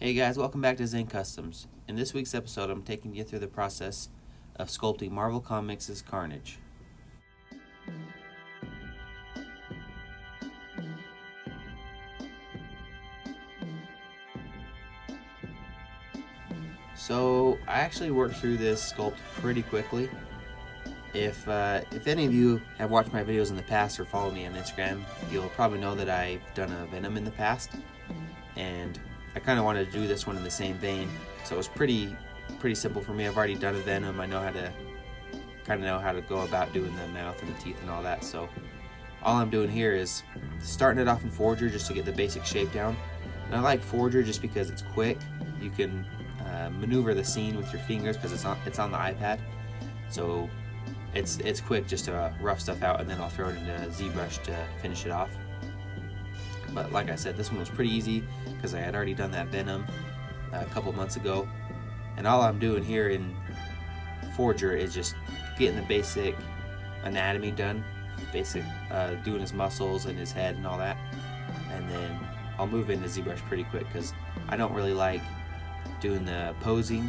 Hey guys, welcome back to Zane Customs. In this week's episode, I'm taking you through the process of sculpting Marvel Comics' Carnage. So I actually worked through this sculpt pretty quickly. If any of you have watched my videos in the past or follow me on Instagram, you'll probably know that I've done a Venom in the past, and I kind of wanted to do this one in the same vein. So it was pretty simple for me. I've already done a Venom. I know how to go about doing the mouth and the teeth and all that. So all I'm doing here is starting it off in Forger just to get the basic shape down. And I like Forger just because it's quick. You can maneuver the scene with your fingers because it's on the iPad. So it's quick just to rough stuff out, and then I'll throw it into ZBrush to finish it off. But like I said, this one was pretty easy because I had already done that Venom a couple months ago. And all I'm doing here in Forger is just getting the basic anatomy done, doing his muscles and his head and all that. And then I'll move into ZBrush pretty quick because I don't really like doing the posing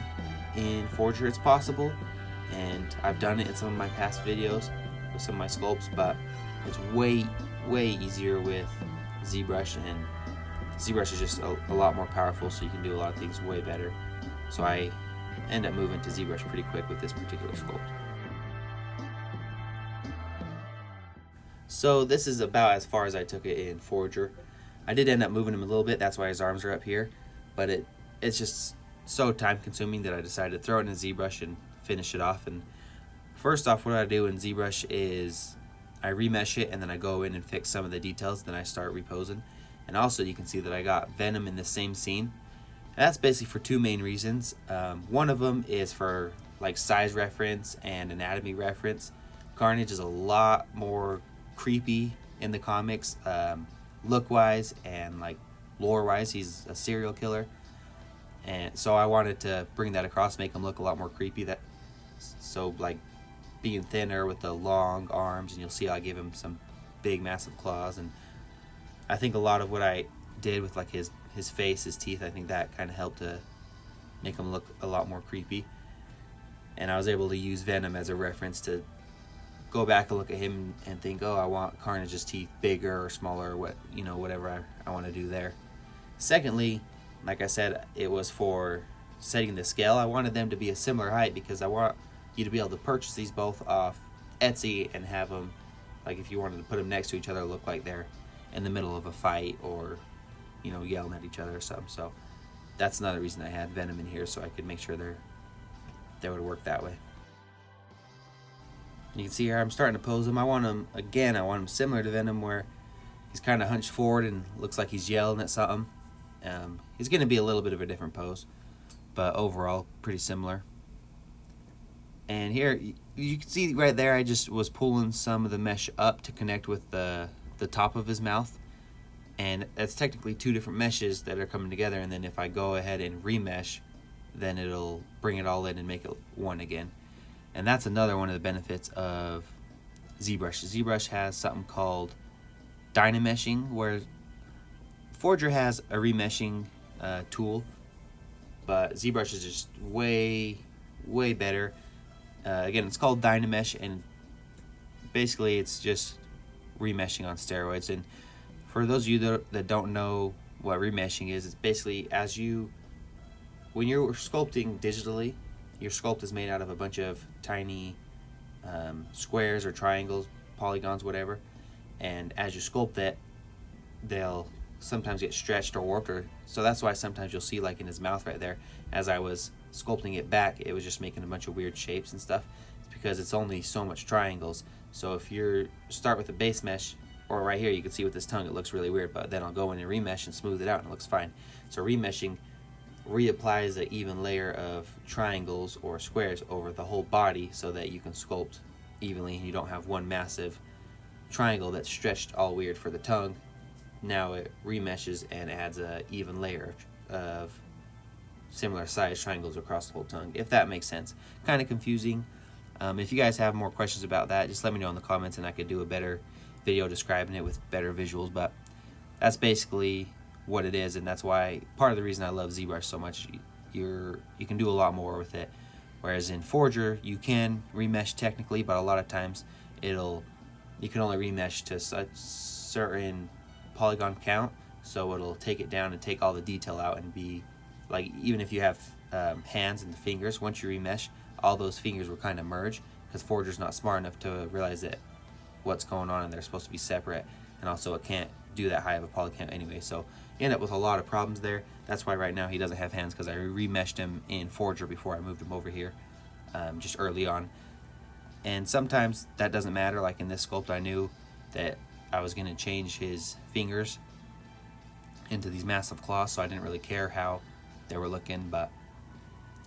in Forger. It's possible, and I've done it in some of my past videos with some of my sculpts, but it's way easier with ZBrush, and ZBrush is just a lot more powerful, so you can do a lot of things way better. So I end up moving to ZBrush pretty quick with this particular sculpt. So this is about as far as I took it in Forger. I did end up moving him a little bit, that's why his arms are up here, but it's just so time consuming that I decided to throw it in ZBrush and finish it off. And first off, what I do in ZBrush is I remesh it, and then I go in and fix some of the details, then I start reposing. And also you can see that I got Venom in the same scene. And that's basically for two main reasons. One of them is for like size reference and anatomy reference. Carnage is a lot more creepy in the comics, look wise and like lore wise. He's a serial killer, and so I wanted to bring that across, make him look a lot more creepy. So like being thinner with the long arms, and you'll see I give him some big massive claws. And I think a lot of what I did with like his face, his teeth, I think that kind of helped to make him look a lot more creepy. And I was able to use Venom as a reference to go back and look at him and think, oh, I want Carnage's teeth bigger or smaller, or whatever I want to do there. Secondly, like I said, it was for setting the scale. I wanted them to be a similar height because I want you to be able to purchase these both off Etsy and have them, like if you wanted to put them next to each other, look like they're in the middle of a fight or yelling at each other or something. So that's another reason I had Venom in here, so I could make sure they would work that way. And you can see here I'm starting to pose him. I want him similar to Venom, where he's kind of hunched forward and looks like he's yelling at something. He's going to be a little bit of a different pose, but overall pretty similar. And here you can see right there I just was pulling some of the mesh up to connect with the top of his mouth, and that's technically two different meshes that are coming together. And then if I go ahead and remesh, then it'll bring it all in and make it one again. And that's another one of the benefits of ZBrush. ZBrush has something called dynameshing, where Forger has a remeshing tool, but ZBrush is just way better. Again, it's called Dynamesh, and basically it's just remeshing on steroids. And for those of you that don't know what remeshing is, it's basically when you're sculpting digitally, your sculpt is made out of a bunch of tiny squares or triangles, polygons, whatever. And as you sculpt it, they'll sometimes get stretched or warped, so that's why sometimes you'll see, like in his mouth right there, as I was sculpting it back, it was just making a bunch of weird shapes and stuff. It's because it's only so much triangles. So if you start with a base mesh, or right here you can see with this tongue it looks really weird, but then I'll go in and remesh and smooth it out and it looks fine. So remeshing reapplies an even layer of triangles or squares over the whole body so that you can sculpt evenly and you don't have one massive triangle that's stretched all weird for the tongue. Now it remeshes and adds an even layer of similar size triangles across the whole tongue, if that makes sense. Kind of confusing. If you guys have more questions about that, just let me know in the comments and I could do a better video describing it with better visuals. But that's basically what it is, and that's why part of the reason I love ZBrush so much. You can do a lot more with it, whereas in Forger you can remesh technically, but a lot of times you can only remesh to such certain polygon count, so it'll take it down and take all the detail out and be like, even if you have hands and the fingers, once you remesh, all those fingers will kind of merge, because Forger's not smart enough to realize that what's going on and they're supposed to be separate, and also it can't do that high of a poly count anyway, so you end up with a lot of problems there. That's why right now he doesn't have hands, because I remeshed him in Forger before I moved him over here, just early on. And sometimes that doesn't matter, like in this sculpt I knew that I was going to change his fingers into these massive claws, so I didn't really care how they were looking, but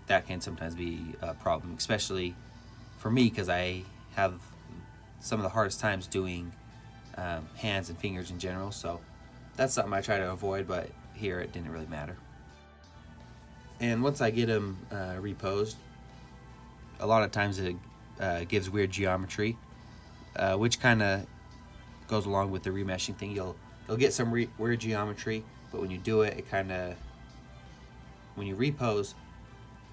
that can sometimes be a problem, especially for me, because I have some of the hardest times doing hands and fingers in general, so that's something I try to avoid, but here it didn't really matter. And once I get him reposed, a lot of times it gives weird geometry, which kind of goes along with the remeshing thing. You'll get some weird geometry, but when you do it, it kind of, when you repose,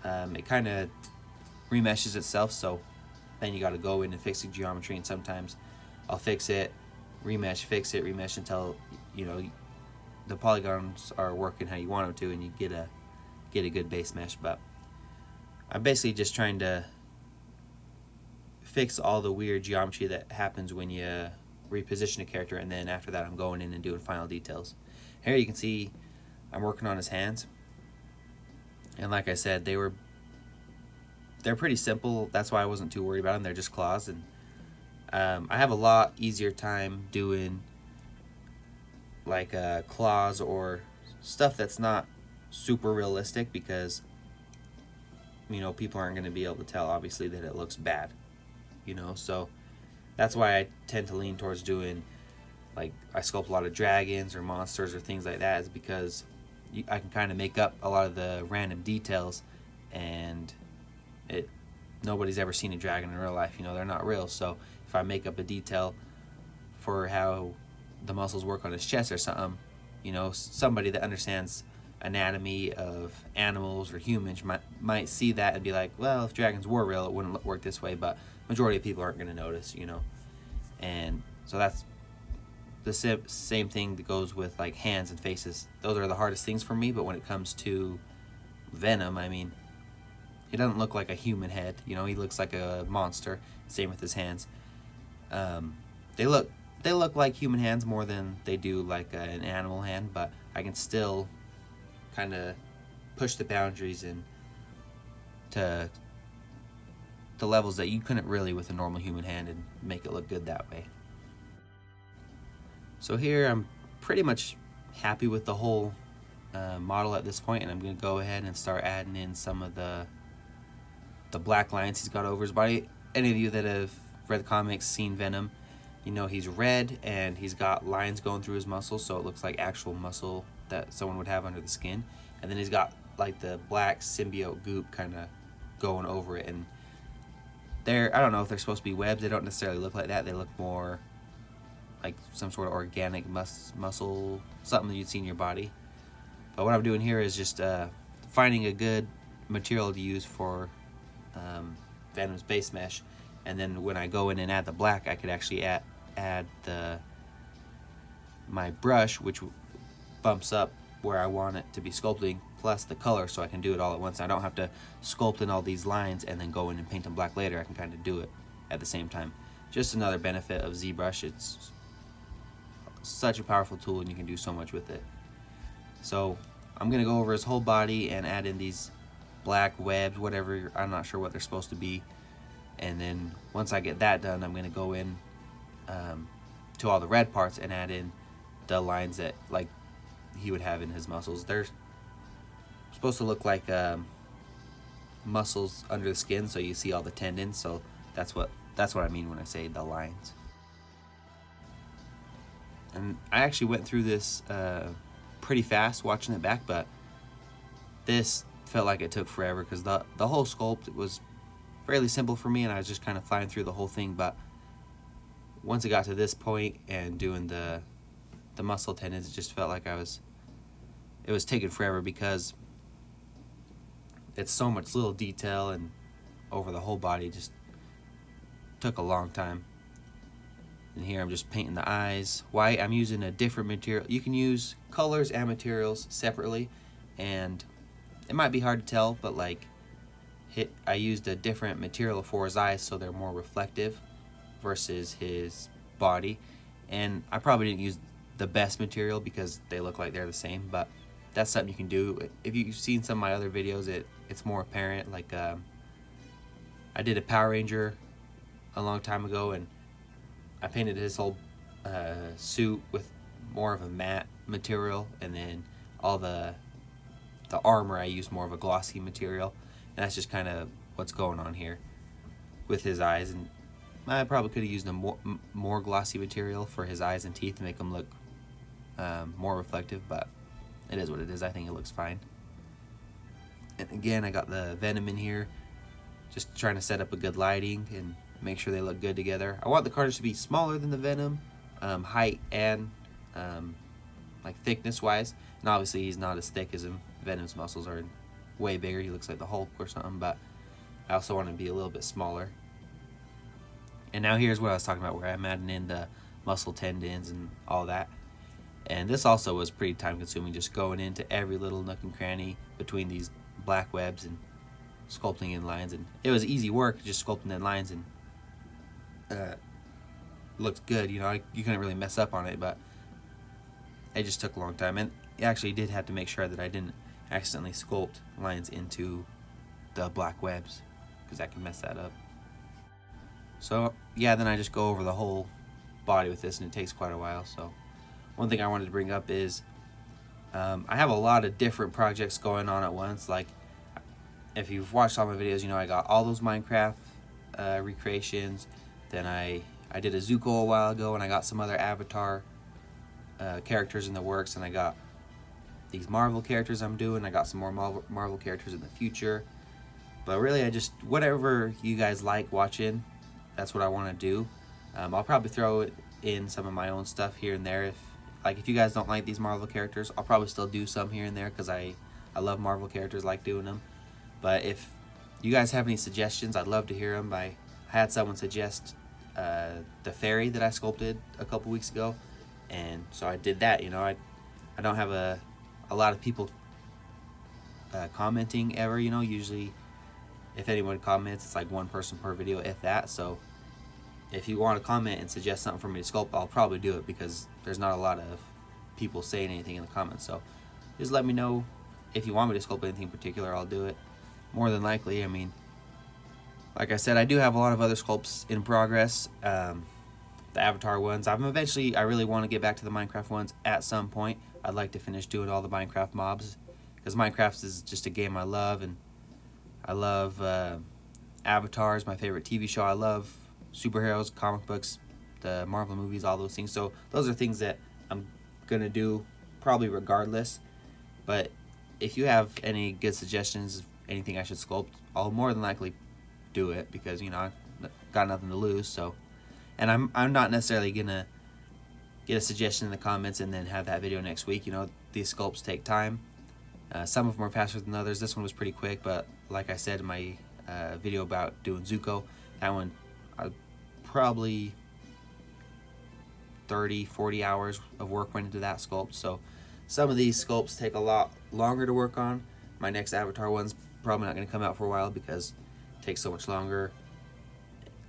it kind of remeshes itself, so then you got to go in and fix the geometry, and sometimes I'll fix it, remesh, fix it, remesh until, you know, the polygons are working how you want them to, and you get a good base mesh. But I'm basically just trying to fix all the weird geometry that happens when you reposition a character, and then after that I'm going in and doing final details. Here you can see I'm working on his hands, and like I said, they're pretty simple. That's why I wasn't too worried about them. They're just claws, and I have a lot easier time doing like claws or stuff that's not super realistic, because, you know, people aren't going to be able to tell obviously that it looks bad, you know. So that's why I tend to lean towards doing, like, I sculpt a lot of dragons or monsters or things like that, is because I can kind of make up a lot of the random details, and nobody's ever seen a dragon in real life, you know, they're not real. So if I make up a detail for how the muscles work on his chest or something, you know, somebody that understands anatomy of animals or humans might see that and be like, well, if dragons were real, it wouldn't work this way, but majority of people aren't going to notice, you know. And so that's the same thing that goes with like hands and faces. Those are the hardest things for me, but when it comes to Venom, I mean, he doesn't look like a human head, you know, he looks like a monster. Same with his hands. They look like human hands more than they do like an animal hand, but I can still kind of push the boundaries and to levels that you couldn't really with a normal human hand, and make it look good that way. So here I'm pretty much happy with the whole model at this point, and I'm going to go ahead and start adding in some of the black lines he's got over his body. Any of you that have read the comics, seen Venom, you know he's red and he's got lines going through his muscles, so it looks like actual muscle that someone would have under the skin. And then he's got like the black symbiote goop kind of going over it, and I don't know if they're supposed to be webs. They don't necessarily look like that. They look more like some sort of organic muscle, something that you'd see in your body. But what I'm doing here is just finding a good material to use for Venom's base mesh, and then when I go in and add the black, I could actually add my brush, which bumps up where I want it to be sculpting, plus the color, so I can do it all at once. I don't have to sculpt in all these lines and then go in and paint them black later. I can kind of do it at the same time. Just another benefit of ZBrush. It's such a powerful tool, and you can do so much with it. So I'm going to go over his whole body and add in these black webs, whatever, I'm not sure what they're supposed to be. And then once I get that done, I'm going to go in to all the red parts and add in the lines that like he would have in his muscles. They're supposed to look like muscles under the skin, so you see all the tendons. So that's what I mean when I say the lines. And I actually went through this pretty fast watching it back, but this felt like it took forever, because the whole sculpt was fairly simple for me, and I was just kind of flying through the whole thing. But once it got to this point and doing the muscle tendons, it just felt like I was it was taking forever because it's so much little detail, and over the whole body just took a long time. And here I'm just painting the eyes white. I'm using a different material. You can use colors and materials separately, and it might be hard to tell, but like I used a different material for his eyes so they're more reflective versus his body. And I probably didn't use the best material because they look like they're the same, but that's something you can do. If you've seen some of my other videos, it's more apparent. Like I did a Power Ranger a long time ago, and I painted his whole suit with more of a matte material, and then all the armor I used more of a glossy material. And that's just kind of what's going on here with his eyes. And I probably could have used a more glossy material for his eyes and teeth to make them look more reflective, but it is what it is. I think it looks fine. And again, I got the Venom in here, just trying to set up a good lighting and make sure they look good together. I want the Carnage to be smaller than the Venom, height and like thickness wise. And obviously he's not as thick as him. Venom's muscles are way bigger. He looks like the Hulk or something, but I also want him to be a little bit smaller. And now here's what I was talking about, where I'm adding in the muscle tendons and all that. And this also was pretty time consuming, just going into every little nook and cranny between these black webs and sculpting in lines. And it was easy work just sculpting in lines, and looked good. You know, you couldn't really mess up on it, but it just took a long time. And I actually did have to make sure that I didn't accidentally sculpt lines into the black webs, because that can mess that up. So yeah, then I just go over the whole body with this, and it takes quite a while. So one thing I wanted to bring up is I have a lot of different projects going on at once. Like, if you've watched all my videos, you know I got all those Minecraft recreations. Then I did a Zuko a while ago, and I got some other Avatar characters in the works, and I got these Marvel characters I'm doing. I got some more Marvel characters in the future. But really, I just, whatever you guys like watching, that's what I want to do. I'll probably throw in some of my own stuff here and there. If you guys don't like these Marvel characters, I'll probably still do some here and there, because I love Marvel characters, like doing them. But if you guys have any suggestions, I'd love to hear them. I had someone suggest the fairy that I sculpted a couple weeks ago, and so I did that. You know, I don't have a lot of people commenting ever. You know, usually if anyone comments, it's like one person per video, if that. So if you want to comment and suggest something for me to sculpt, I'll probably do it, because there's not a lot of people saying anything in the comments. So just let me know if you want me to sculpt anything in particular. I'll do it. More than likely, I mean, like I said, I do have a lot of other sculpts in progress. The Avatar ones, I really want to get back to the Minecraft ones at some point. I'd like to finish doing all the Minecraft mobs, because Minecraft is just a game I love, and I love Avatar is my favorite TV show. I love superheroes, comic books, the Marvel movies, all those things. So those are things that I'm gonna do probably regardless. But if you have any good suggestions, anything I should sculpt, I'll more than likely do it, because you know I've got nothing to lose. So, and I'm not necessarily gonna get a suggestion in the comments and then have that video next week. You know, these sculpts take time. Some of them are faster than others. This one was pretty quick, but like I said in my video about doing Zuko, that one probably 30-40 hours of work went into that sculpt. So some of these sculpts take a lot longer to work on. My next Avatar one's probably not going to come out for a while because it takes so much longer.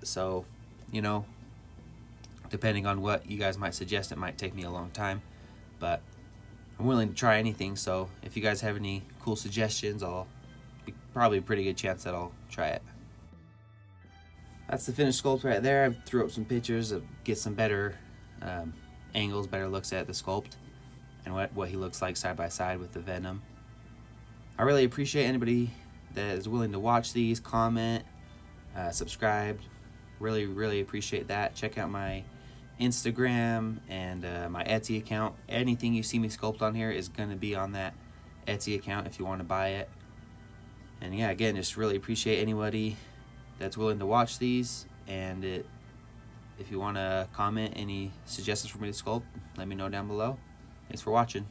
So, you know, depending on what you guys might suggest, it might take me a long time, but I'm willing to try anything. So if you guys have any cool suggestions, probably a pretty good chance that I'll try it. That's the finished sculpt right there. I threw up some pictures to get some better angles, better looks at the sculpt, and what he looks like side by side with the Venom. I really appreciate anybody that is willing to watch these, comment, subscribe. Really appreciate that. Check out my Instagram and my Etsy account. Anything you see me sculpt on here is going to be on that Etsy account if you want to buy it. And yeah, again, just really appreciate anybody that's willing to watch these. And if you want to comment any suggestions for me to sculpt, let me know down below. Thanks for watching.